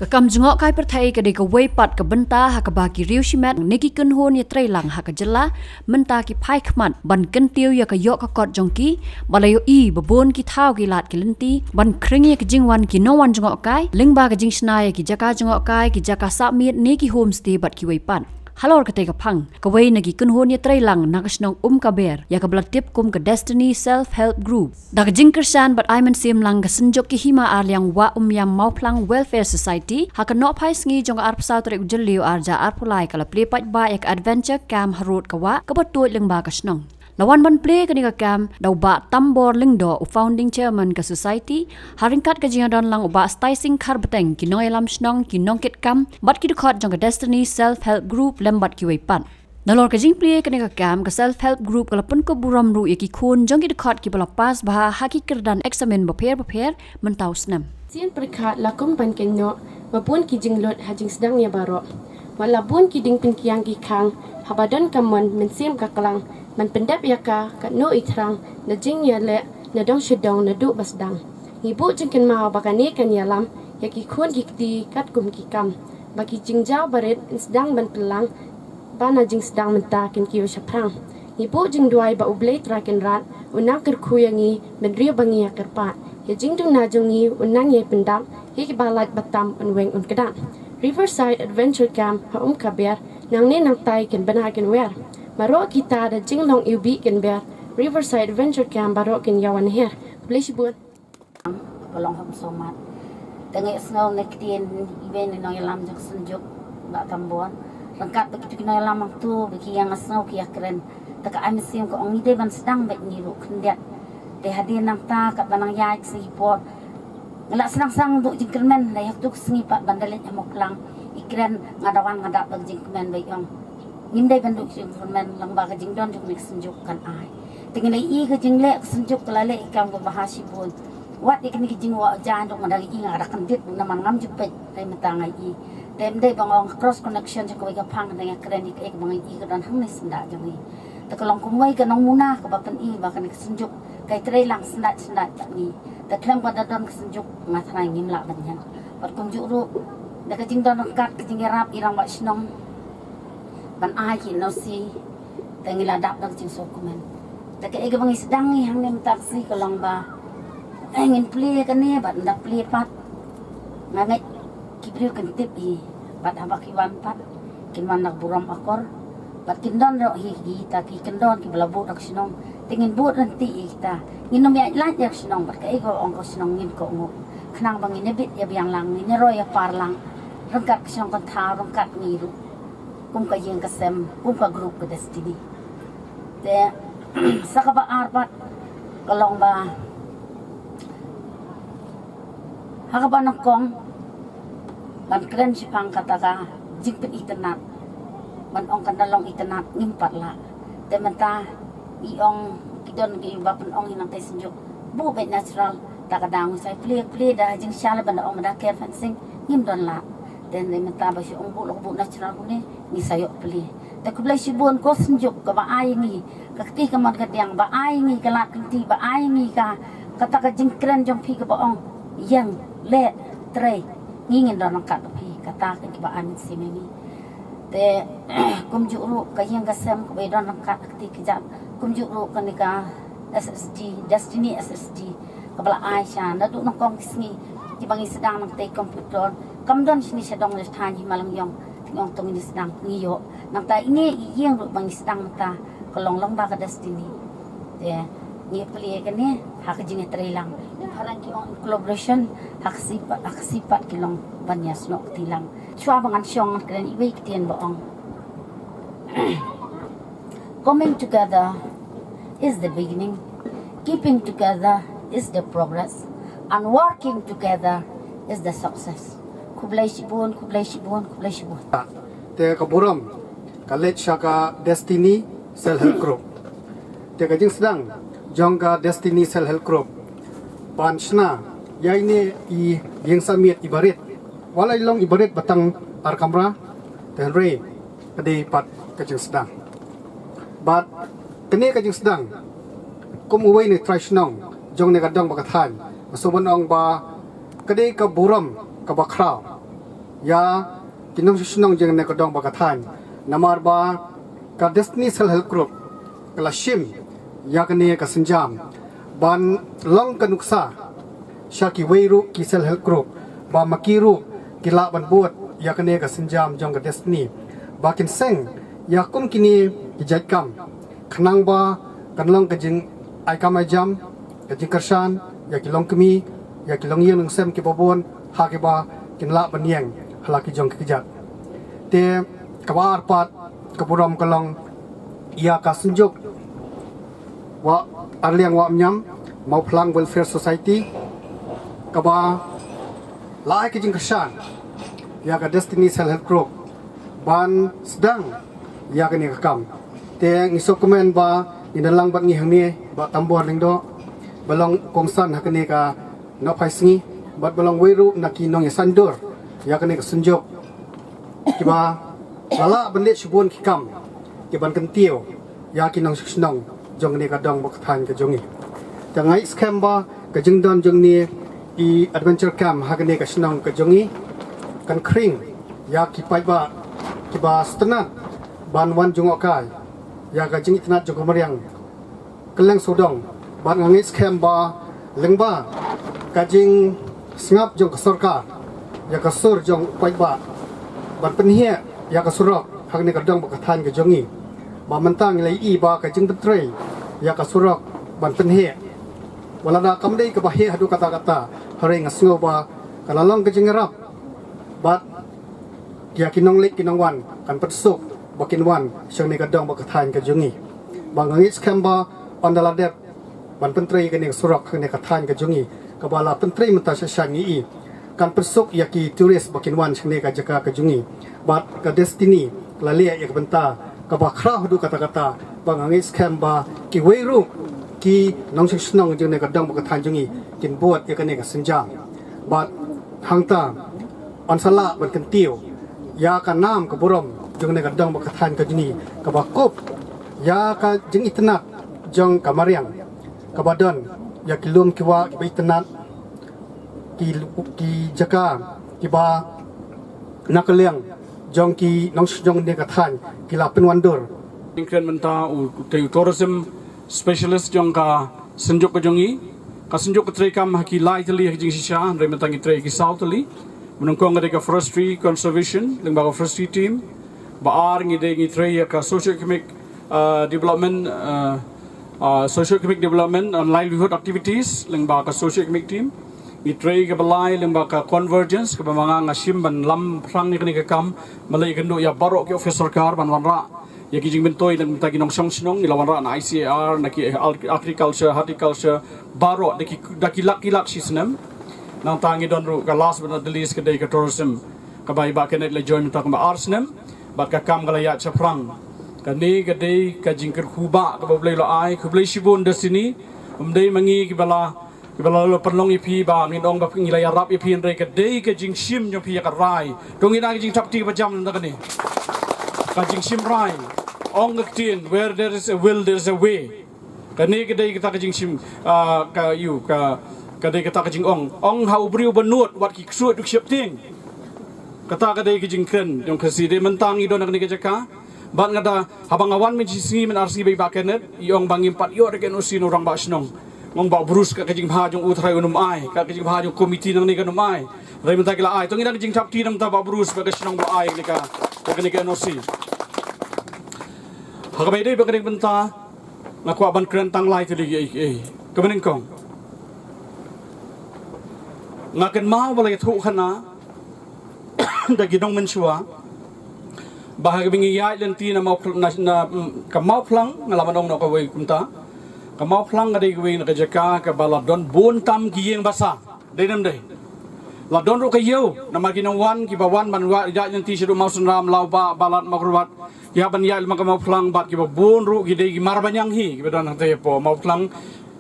kam jengok kai perthai ke de ke wei pat ke benta ha ke bagi riu shimat niki kun hon ye trei lang ha ke jela menta ki phai khmat ban ken tiu ya ke yok ka kot jongki balayo I bebon ki thau ki lat ki lenti ban khring ye ke jingwan ki no wan jengok kai lingba ke jing snai ki jaka jengok kai ki jaka submit niki homestay bat ki wei pat halor ke tega phang ke wei nagi kun hon ye trei lang nakasnong kaber ya ke blatip kum ke destiny self help group dak jing kersan bat aiman sim lang ke senjok ki hima arliang wa yam mauplang welfare society ha ke no phai sngi jong ar psau tre ujeliu arja ar pulai kala ple pat ba ek adventure camp harut ka wa ke batoi lengba ka snong lawan ban play ke ni kam dau ba tambor lingdo founding chairman ka society haringkat ka jinga don lang ba sticing khar beteng ki noi lam snong ki nongket kam bat ki khot jong destiny self help group lembat ki wei pan nalor ka jing play ke ni kam ka self help group kala pun ko buram ru ki khun jong ki khot ki bala pas ba haki kerdan examen baper mentau snam Sian perkat lakum pan kenyo mapun ki jing lot ha jing sedang ya baro wala bun ki ding pin kiang ki khang habadon kamon men sim ka klang man pendap yaka kat no itrang na jing ya le na dong shedong na du basdang ibu jengken ma bakani kan yalam yaki khun ki ti kat kum ki kam baki jing jaw baret sedang ban pelang bana jing sedang menta ken ki shaprang ibu jing duai ba ublei traken rat unang ker khuyangi men rio bangi ya kerpat ya jing du na jongi unang ye pendap hi ki balat batam unweng un kedan Riverside Adventure Camp ha kaber nang ne nang tai ken bana ken wer Maro kita da jinglong iubi ken ber Riverside Adventure Camp baro ken yawan her please buat kolong ham somat tengek snow nektien iben no yalam jak senjuk ba tambon lengkap begitu no yalam tu bagi yang snow ki akren taka amisim ko ong ide ban sedang bet ni ru kendiat te hadir nang ta kat banang yai si pot ngelak senang-senang duk jingkermen layak duk sengi pat bandalet amok lang ikren ngadawan ngadap bag jingkermen baik yang Ngindai banduk jingkermen lang ba ka jingdon juk nek senjuk kan ai tingin ai ka jingle senjuk kelale ikam ko bahasi pun wat ikni ki jingwa jan duk ngadali inga ada kendit naman ngam jupet dai matang ai dem dai bangong cross connection jak ko ka phang dengan keren ik ek bangai i ka dan hang nes nda jangi takalong kumai ka nong muna ka bapan i ba ka nek senjuk kai trei lang sendat tak ni ta klem pada don senjuk ngatrai ngimla banyan pat kumjuk ru da ka jingdon kat ka jingerap irang ba snong ban ai ki no si tengila dap dak jing dokumen tak ke bangi sedang ni hang nem taksi kolong ba ingin play kan ni bat ndak play pat ngangai ki brio kan tip I bat abak ki wan pat kin man nak buram akor bat kin don ro hi ta ki kin don ki belabu dak sinong tingin buat nanti kita nginom ya laj yak sinong bat ke ko ong ko sinong ngin ko ngo khnang bangi ne bit ya biang lang ni ro ya par lang rengkat sinong kan tha rengkat ni ru kum ka yeng kasem kum ka group ke destiny te sakaba arpat kalong ba hakaba nakong ban kren sipang kataka jingpet itenat ban ong kanalong itenat ngimpat la te menta iong kidon gi bapen ong hinang te senjuk bu bet natural takadang sai play da jing shala ban ong da care fencing ngim don la dan menta ba si ong bu natural ni ni sayo peli ta ku blai sibon ko senjuk ka ba ai ni ka ti ka man ka diang ba ai ni ka la ti ba ai ni ka kata ka jingkren jong pi ka ba ong yang le tre ngingin don ka pi kata ka ki ba an si ni te kum ju ru ka yang ka sem ko be don ka ti ki ja kum ju ru ka ni ka SSD destiny SSD ka bala ai sha na du nong kong kisni ki bangi sedang nang te komputer kamdon sini sedang le than hi malang yong ngong tong ini sedang ngiyo nang ta ini iyeng ru bang sedang ta kolong long ba ka destiny ya ni peli kan ni hak jing trelang harang ki on collaboration hak sipat ki long banyas no tilang chua bangan syong kan i week tien ba ong coming together is the beginning keeping together is the progress and working together is the success kublai sibun te kaburam kalet shaka destiny self help group te ka jing sedang jongga destiny self help group panchna yaine I yeng samit ibarit walai long ibarit batang ar kamra te re kadi pat ka jing sedang but kene ka jing sedang kum uwai ni trashnong jong ne kadang bakathan masubon ong ba kadi ka buram ka bakraw ya kinong shisnong jeng ne kadong bakathan namar ba ka Destiny Self Help Group kala shim ya kane ka senjam ban long kanuksa syaki weiru ki Self Help Group ba makiru kila ban buat ya kane ka senjam jong ka Destiny bakin seng ya kum kini kijaitkam khnang ba kanlong ka jing ai kam ai jam ka jing kersan ya kilong kemi ya kilong yeng ng sem ki babon ha ki ba kinla ban yeng halaki jong kijat te kabar pat kapuram kalong ia ka senjuk wa arliang wa mnyam mau plang welfare society kaba lai ki jing kersan ya ka Destiny Self Help Group ban sedang ya ka ni kam te ngisok komen ba inalang bat ngi hang ni ba tambor ling do balong kongsan ha ka ni ka no phaisngi bat balong weiru naki nong ya sandur ya ka ni ka senjuk kiba lala bende shubun kikam kiban kentio ya kinong shnong jong ni ka dong bok than ka jongi tangai scam ba ka jingdon jong ni I adventure camp ha ka ni ka shnong ka jongi kan kring ya ki pai ba ki ba stanat ban wan jung okai ya ka jing itnat jong mariang keleng sodong ban ngangi scam ba lengba ka jing sngap jong sorka ya ka sur jong pai ba ban penhia ya ka surok ha ka ni ka dong bak than ka jongi ba mentang lai I ba ka jing betrei ya ka surok ban penhia wala na kam dei ka ba he hadu kata-kata hare ngasngo ba kalalong ka jing rap bat kia kinong lik kinong wan kan persuk bakin wan syang ni kadang bakathan ka jungi bangangi skamba ondala dep ban pentri ka ni surak ni kathan ka jungi kabala pentri menta syashangi I kan persuk yaki turis bakin wan syang ni ka jaka ka jungi bat ka Destiny lalia yak benta ka bakra hudu kata-kata bangangi skamba ki weiru ki nong shnong jeng ni kadang bakathan jungi kin buat yak ni ka senjam bat hangta ansala ban kentiu ya ka nam ka burom jong ne gadang bakathan ka jini ka bakup ya ka jing itnat jong ka mariang ka badon ya kilum kiwa ki itnat ki jaka ki ba nakaliang jong ki nong jong ne kathan ki la penwandur ingkren menta u tourism specialist jong ka senjuk ka jongi ka senjuk ka trekam haki lai tali jing sisha re menta ngi trek ki south tali menungkong ada forestry conservation lembaga forestry team baar ngi tray ka socio-economic development socio-economic development and livelihood activities lembaga socio-economic team ngi tray ka balai lembaga convergence ka bamanga ngasim ban lam prang ni ka kam malai kendo ya barok ki office sarkar ban wanra ya ki jing bentoi dan tagi nong song snong ilawan ra na ICAR na ki agriculture horticulture barok daki lak sistem nang tangi don ru ka last but not the least ka day ka tourism ka bai ba kenet le join ta ka arsnem bat ka kam gala ya chaprang ka ni ka day ka jingker kuba ka blai lo ai ku blai shibun Destiny dei mangi ki bala lo perlong ipi ba ngin ong ba ngilai rap ipi re ka day ka jing shim jo pi ka rai dong ina jing tap ti ba jam nda ka ni ka jing shim rai ong tin where there is a will there is a way ka ni ka day ka jing shim ka you ka kadai kata kajing ong hau briu benut wat ki ksuat duk siap ting kata kadai kajing kren yang kasi de mentang idon nak ni kajaka bat ngada habang awan men sisi men arsi bai bakenet iong bangim pat yo reken usin orang ba snong ngong ba brus ka kajing bha jong utrai unum ai ka kajing bha jong komiti nang ni kanum ai rai mentang kila ai tong ina kajing tap ti nam ta ba brus ba snong ba ai ni ka ni ka nosi hakabai dei ba kadai benta ngaku aban kren tang lai tu li kemening kong ngaken mau balai thu khana da gidong mensua bahag bingi ya lenti na mau na ka mau plang ngalaman ong no ka wei kumta ka mau plang ngadai wei na ka jaka ka baladon bon tam gieng basa denam dei ladon ro ka yeu na maginong wan ki bawan man wa ya lenti sidu mau sunram lau ba balat makrubat ya ban ya ka mau plang bat ki bon ro gidei gi marbanyang hi ki badan te po mau plang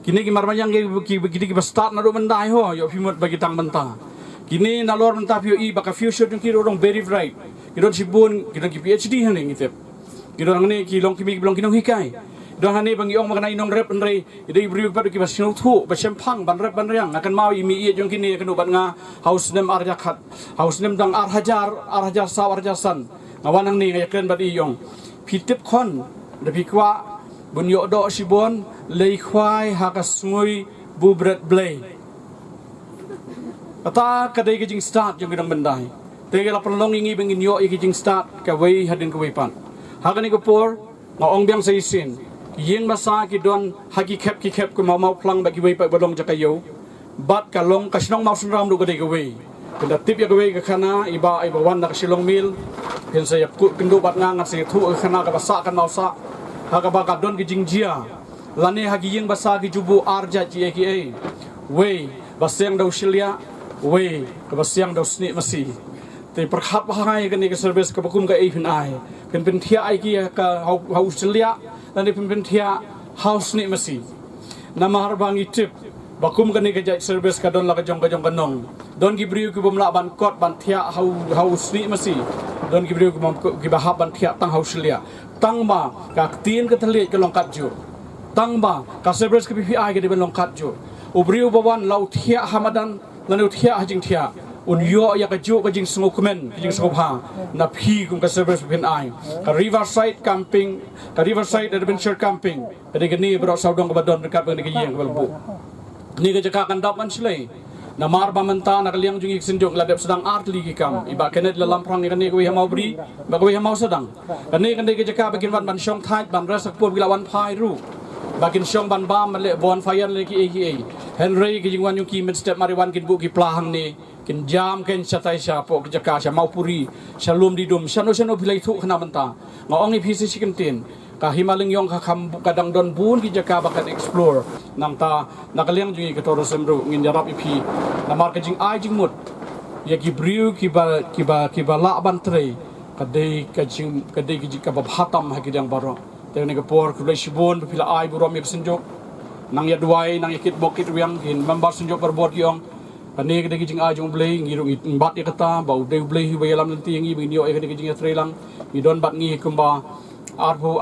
kini ki marmayang ki begini ki start na do mandai ho yo pimot bagi tang benta kini na lor menta pio I baka future dong ki dong very bright ki don sibun ki dong ki PhD han ngi tep ki dong ne ki long ki mi long ki nong hikai dong hani bang iong mengenai nong rep nrei idai beriu pada kibas sinu thu basempang ban rep ban riang akan mau imi ie jong kini kanu ban nga haus nem arja khat haus nem dang arhajar sa arjasan ngawanang ni ngayaken bat iong pitip khon de pikwa bunyo do sibon lei khwai hakas ngui bu bret blay kata kadai ke jing start jong gedang bendai tege la perlong ingi bengin yo ke jing start ka wei hadin ka wei pan hakani ko por ngaong biang sa isin yeng masa ki don haki kep ko mau plang ba ki wei pa bodong jakayo bat ka long ka snong mau sunram du kadai ka wei kenda tip ya ka wei ka khana iba wan na ka silong mil ken sa yak kendo bat nga ngat se thu khana ka basa kan mau sa haka ba ka don ki jing jia lane hagi yeng basa ki jubu arja ji ki ei wei basyang dau silia wei ka basyang dau sni masi te perkhat bahai kan ni ka service ka bakum ka ei phin ai pen thia ai ki ka hau silia lane pen thia house ni masi namahar bangi tip bakum kan ni ka jai service ka don la ka jong kanong don ki briu ki bomla ban kot ban thia hau sni masi don ki briu ki bahab ban thia tang hau silia tang ba ka tin ka thali ka long kat ju tang ba ka service ka PPI ka di ban long kat ju ubriu bawan lau thia hamadan lanu thia hajing thia un yo ya ka ju ka jing sungu komen jing sungu ha na phi kum ka service pin ai ka riverside camping ka riverside adventure camping ka de ni bro saudong ka badon dekat ni ka yeng balbu ni ka jaka kan dap man slei na mar ba manta na kaliang jung ik sinjok ladap sedang art ligi kam iba kenet lalam prang ni ka ni ko wi mau bri ba ko wi mau sedang ka ni ka jaka bagin wan ban syong thai ban rasak pu bilawan phai ru bakin syong ban bam le bon fire le ki eki Henry ki jingwan yung ki men step mariwan kin bu ki plahang ni kin jam ken chatai sha po ki jaka sha maupuri shalom di dum shano bilai thu khna manta ngong ni phisi chicken tin ka himaling yong ka kham kadang don bun ki jaka bakan explore nang ta nakaliang jungi ka tourism ru ngin jarap ipi na mar ka jing ai jing mut ya ki briu ki ba la ban tre ka dei ka jing ka ba bhatam ha ki dang baro te ne ka por ku le shibon pila ai burom yek senjok nang ya duai nang yakit bokit wiang kin member sunjok berbot yong kani ke jing ajong blei ngirung bat ya kata bau de blei hi bayalam nanti ngi binio e ke jing trelang i don bat ngi kumba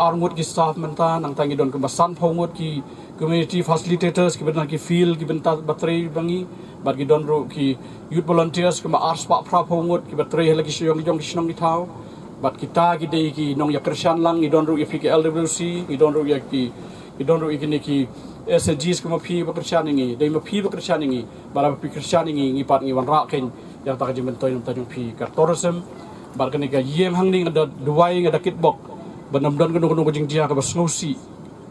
arngut ki staff menta nang tangi don kumba san phongut ki community facilitators ki benar ki feel ki benta batrai bangi bat ki don ro ki youth volunteers kumba arspa pra phongut ki batrai lagi syong jong kisnong ki thau bat kita ki de ki nong ya krishan lang i don ro ya ki LWC i don ro ya ki ki SGs kuma phi bakrishan ngi dei ma phi bakrishan ngi bara phi krishan ngi pat ngi wan ra ken yang tak jimen toy ta jong phi ka tourism bar kan ga yem hang ning ada duai ada kitbok banam don kono jing jia ka basnosi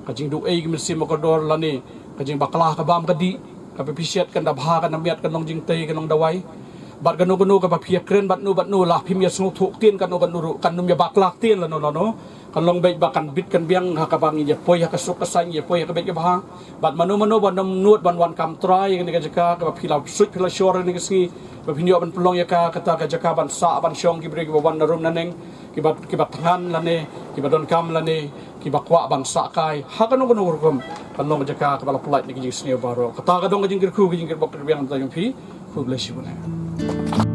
ka jing du ei mi sim ko dor lani ka jing baklah ka bam ka di ka pisiat kan da bha kan miat kan long jing tei kan long dawai bar kan ka ba phi kren bat nu la phim ya snu thuk tien kan nu kan ya baklak tien la no kalong baik bakan bit kan biang hakabang ya poi hakasuk kasang ya poi hakabek bah bat manu ban nuot ban wan kam try ni ka jaka ka phila sut phila shore ni kasi ba pinyo ban pelong ya ka kata ka jaka ban sa ban syong ki brek ban narum naneng ki bat tangan lane ki don kam lane ki bakwa ban sa kai hakano urkom kalong jaka ka bala polite ni ki sni baro kata ka dong ka jingkir ku ki jingkir bok biang ta jong phi ku bless you